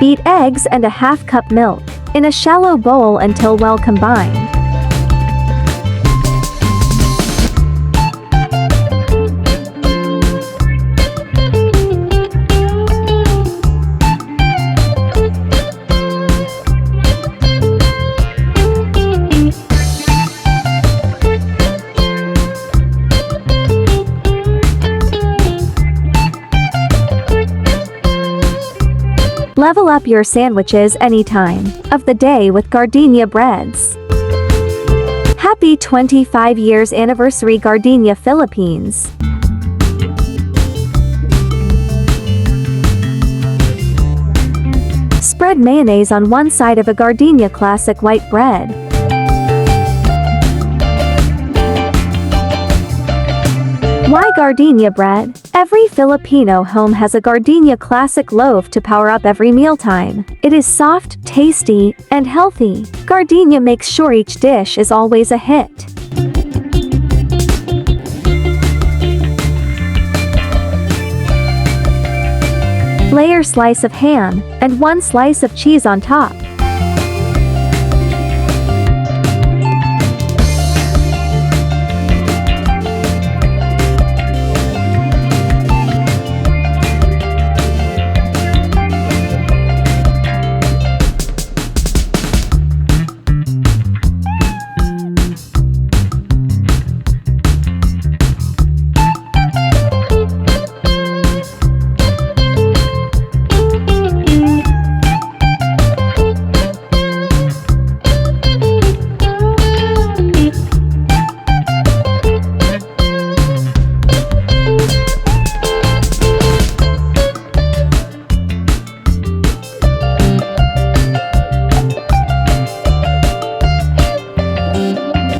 Beat eggs and a half cup milk in a shallow bowl until well combined. Level up your sandwiches any time of the day with Gardenia Breads. Happy 25 years anniversary Gardenia Philippines. Spread mayonnaise on one side of a Gardenia Classic white bread. Why Gardenia Bread? Every Filipino home has a Gardenia Classic loaf to power up every mealtime. It is soft, tasty, and healthy. Gardenia makes sure each dish is always a hit. Layer slice of ham, and one slice of cheese on top.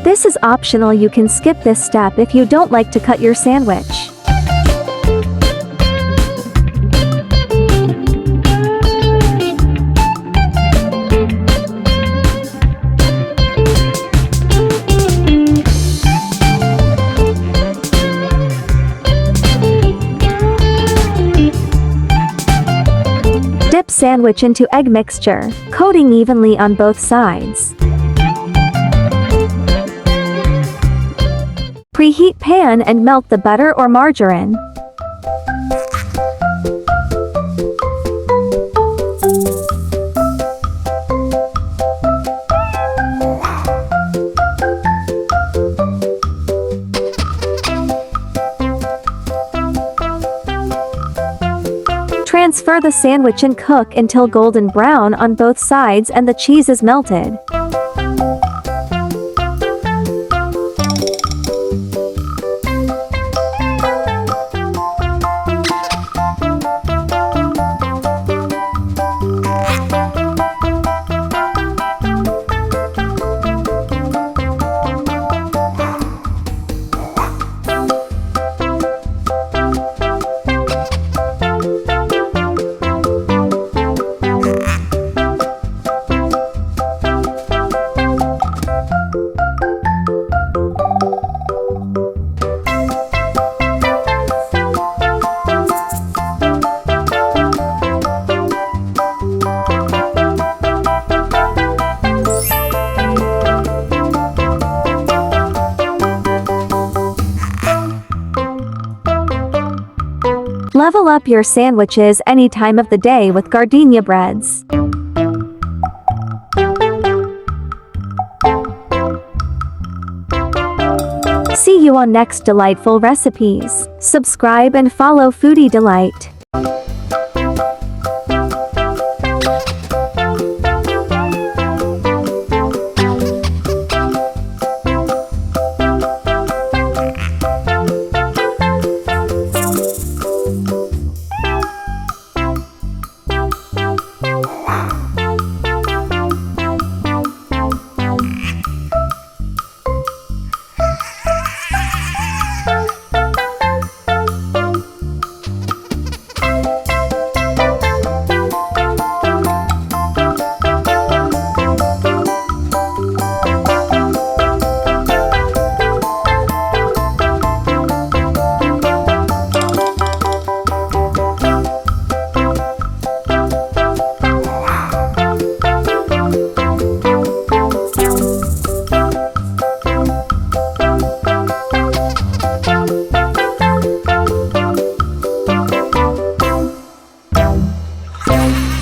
This is optional, you can skip this step if you don't like to cut your sandwich. Dip sandwich into egg mixture, coating evenly on both sides. Preheat pan and melt the butter or margarine. Transfer the sandwich and cook until golden brown on both sides and the cheese is melted. Level up your sandwiches any time of the day with Gardenia Breads. See you on next delightful recipes. Subscribe and follow Foodie Delight. Bye!